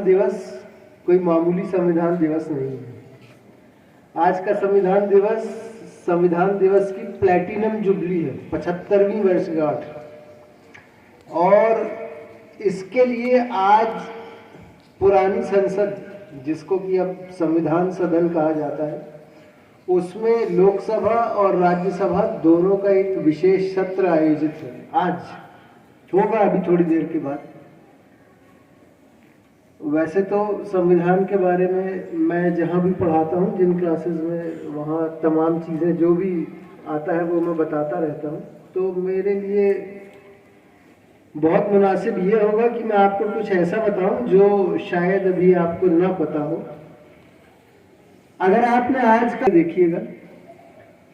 दिवस कोई मामूली संविधान दिवस नहीं है। आज का संविधान दिवस की प्लैटिनम जुबली है, 75वीं वर्षगांठ। और इसके लिए आज पुरानी संसद, जिसको कि अब संविधान सदन कहा जाता है, उसमें लोकसभा और राज्यसभा दोनों का एक विशेष सत्र आयोजित है। आज होगा अभी थोड़ी देर के बाद। वैसे तो संविधान के बारे में मैं जहाँ भी पढ़ाता हूँ, जिन क्लासेस में, वहाँ तमाम चीज़ें जो भी आता है वो मैं बताता रहता हूँ। तो मेरे लिए बहुत मुनासिब ये होगा कि मैं आपको कुछ ऐसा बताऊं जो शायद अभी आपको ना पता हो। अगर आपने आज का देखिएगा,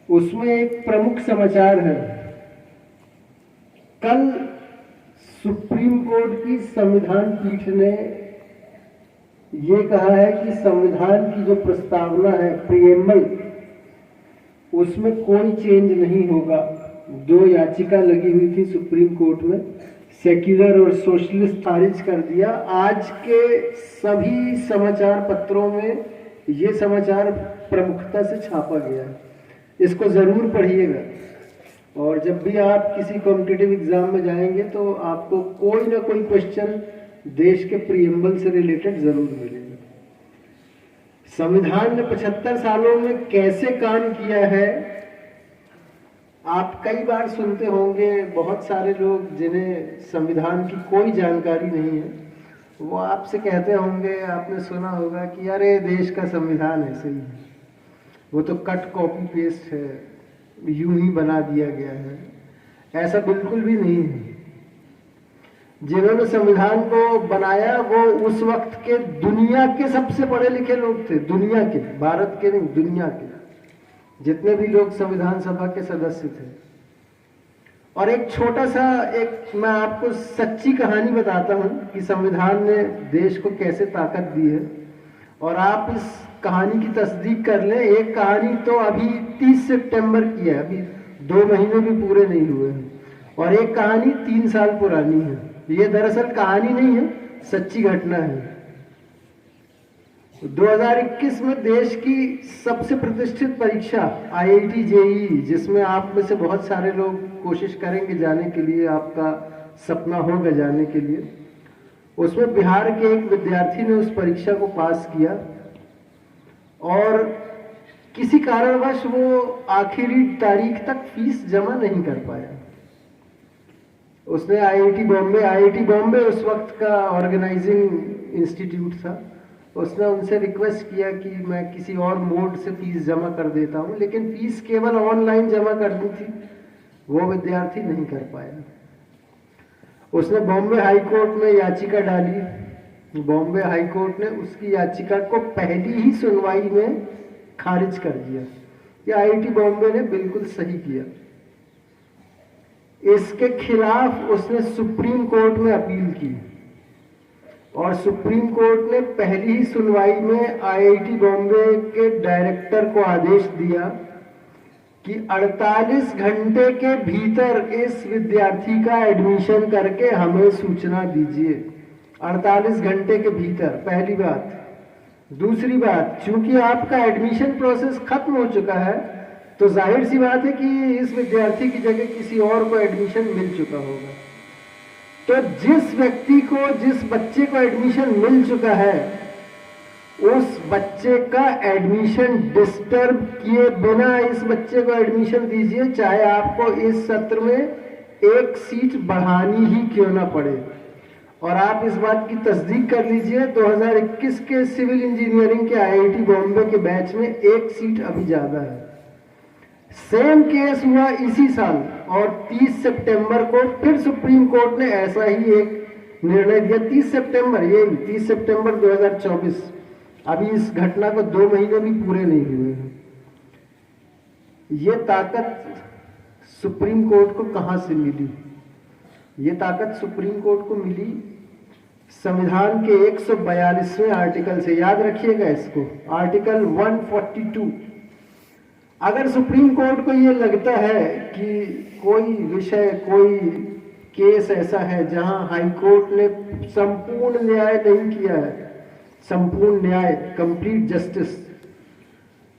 उसमें एक प्रमुख समाचार है। कल सुप्रीम कोर्ट की संविधान पीठ ने ये कहा है कि संविधान की जो प्रस्तावना है, प्रीएम्बल, उसमें कोई चेंज नहीं होगा। 2 याचिका लगी हुई थी सुप्रीम कोर्ट में, सेक्युलर और सोशलिस्ट, खारिज कर दिया। आज के सभी समाचार पत्रों में ये समाचार प्रमुखता से छापा गया है। इसको जरूर पढ़िएगा। और जब भी आप किसी कॉम्पिटिटिव एग्जाम में जाएंगे तो आपको कोई ना कोई क्वेश्चन देश के प्रीएम्बल से रिलेटेड जरूर मिलेगा। संविधान ने 75 सालों में कैसे काम किया है, आप कई बार सुनते होंगे। बहुत सारे लोग जिन्हें संविधान की कोई जानकारी नहीं है, वो आपसे कहते होंगे, आपने सुना होगा कि अरे देश का संविधान ऐसे ही है, वो तो कट कॉपी पेस्ट है, यूं ही बना दिया गया है। ऐसा बिल्कुल भी नहीं है। जिन्होंने संविधान को बनाया वो उस वक्त के दुनिया के सबसे पढ़े लिखे लोग थे। दुनिया के, भारत के नहीं, दुनिया के जितने भी लोग संविधान सभा के सदस्य थे। और एक छोटा सा मैं आपको सच्ची कहानी बताता हूं कि संविधान ने देश को कैसे ताकत दी है, और आप इस कहानी की तस्दीक कर लें। एक कहानी तो अभी 30 सितंबर की है, अभी 2 महीने भी पूरे नहीं हुए हैं, और एक कहानी 3 साल पुरानी है। ये दरअसल कहानी नहीं है, सच्ची घटना है। 2021 में देश की सबसे प्रतिष्ठित परीक्षा आईआईटी जेईई, जिसमें आप में से बहुत सारे लोग कोशिश करेंगे जाने के लिए, आपका सपना होगा जाने के लिए, उसमें बिहार के एक विद्यार्थी ने उस परीक्षा को पास किया, और किसी कारणवश वो आखिरी तारीख तक फीस जमा नहीं कर पाया। उसने आईआईटी बॉम्बे उस वक्त का ऑर्गेनाइजिंग इंस्टीट्यूट था, उसने उनसे रिक्वेस्ट किया कि मैं किसी और मोड से फीस जमा कर देता हूं, लेकिन फीस केवल ऑनलाइन जमा करनी थी, वो विद्यार्थी नहीं कर पाया। उसने बॉम्बे हाई कोर्ट में याचिका डाली। बॉम्बे हाई कोर्ट ने उसकी याचिका को पहली ही सुनवाई में खारिज कर दिया। ये आईआईटी बॉम्बे ने बिल्कुल सही किया। इसके खिलाफ उसने सुप्रीम कोर्ट में अपील की, और सुप्रीम कोर्ट ने पहली ही सुनवाई में आईआईटी बॉम्बे के डायरेक्टर को आदेश दिया कि 48 घंटे के भीतर इस विद्यार्थी का एडमिशन करके हमें सूचना दीजिए। 48 घंटे के भीतर, पहली बात। दूसरी बात, चूंकि आपका एडमिशन प्रोसेस खत्म हो चुका है, तो जाहिर सी बात है कि इस विद्यार्थी की जगह किसी और को एडमिशन मिल चुका होगा। तो जिस व्यक्ति को, जिस बच्चे को एडमिशन मिल चुका है, उस बच्चे का एडमिशन डिस्टर्ब किए बिना इस बच्चे को एडमिशन दीजिए, चाहे आपको इस सत्र में 1 सीट बढ़ानी ही क्यों ना पड़े। और आप इस बात की तस्दीक कर लीजिए, 2021 के सिविल इंजीनियरिंग के आईआईटी बॉम्बे के बैच में 1 सीट अभी ज्यादा है। सेम केस हुआ इसी साल, और 30 सितंबर को फिर सुप्रीम कोर्ट ने ऐसा ही एक निर्णय दिया। 30 सितंबर 2024। अभी इस घटना को 2 महीने भी पूरे नहीं हुए हैं। ये ताकत सुप्रीम कोर्ट को कहां से मिली? ये ताकत सुप्रीम कोर्ट को मिली संविधान के 142वें आर्टिकल से। याद रखिएगा इसको, आर्टिकल 142। अगर सुप्रीम कोर्ट को ये लगता है कि कोई विषय, कोई केस ऐसा है जहां हाई कोर्ट ने संपूर्ण न्याय नहीं किया है, संपूर्ण न्याय, कंप्लीट जस्टिस।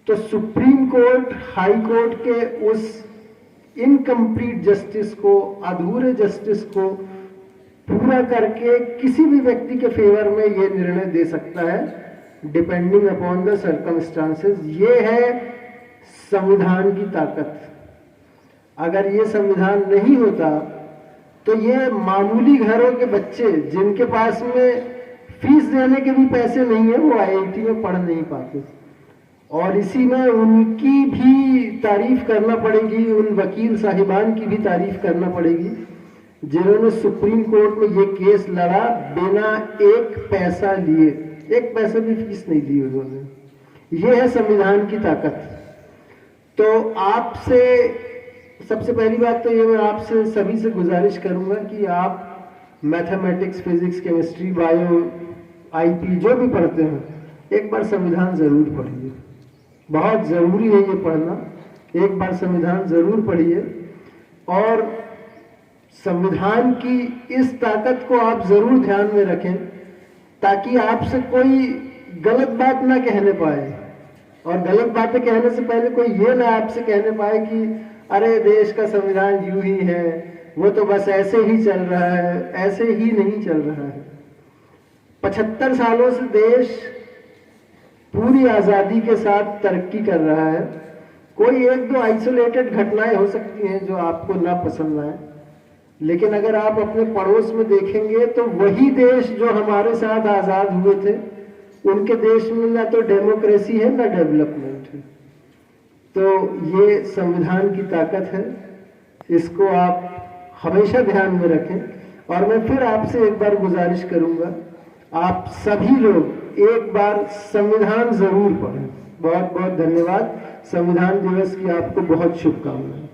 तो सुप्रीम कोर्ट, हाई कोर्ट के उस इनकम्प्लीट जस्टिस को, अधूरे जस्टिस को पूरा करके किसी भी व्यक्ति के फेवर में ये निर्णय दे सकता है, डिपेंडिंग अपॉन द सर्कमस्टांसेस। ये है संविधान की ताकत। अगर ये संविधान नहीं होता तो ये मामूली घरों के बच्चे जिनके पास में फीस देने के भी पैसे नहीं है, वो आईआईटी में पढ़ नहीं पाते। और इसी में उनकी भी तारीफ करना पड़ेगी, उन वकील साहिबान की भी तारीफ करना पड़ेगी जिन्होंने सुप्रीम कोर्ट में ये केस लड़ा बिना एक पैसा लिए, एक पैसा भी फीस नहीं दी उन्होंने। ये है संविधान की ताकत। तो आपसे सबसे पहली बात तो ये मैं आपसे सभी से गुजारिश करूंगा कि आप mathematics, physics, chemistry, bio, IP जो भी पढ़ते हो, एक बार संविधान जरूर पढ़िए। बहुत जरूरी है ये पढ़ना। एक बार संविधान जरूर पढ़िए और संविधान की इस ताकत को आप जरूर ध्यान में रखें ताकि आपसे कोई गलत बात ना कहने पाए, और गलत बातें कहने से पहले कोई ये ना आपसे कहने पाए कि अरे देश का संविधान यूं ही है, वो तो बस ऐसे ही चल रहा है। ऐसे ही नहीं चल रहा है। 75 सालों से देश पूरी आजादी के साथ तरक्की कर रहा है। कोई एक दो आइसोलेटेड घटनाएं हो सकती हैं जो आपको ना पसंद आए, लेकिन अगर आप अपने पड़ोस में देखेंगे तो वही देश जो हमारे साथ आजाद हुए थे, उनके देश में ना तो डेमोक्रेसी है ना डेवलपमेंट है। तो ये संविधान की ताकत है, इसको आप हमेशा ध्यान में रखें। और मैं फिर आपसे एक बार गुजारिश करूंगा, आप सभी लोग एक बार संविधान जरूर पढ़ें। बहुत बहुत धन्यवाद। संविधान दिवस की आपको बहुत शुभकामनाएं।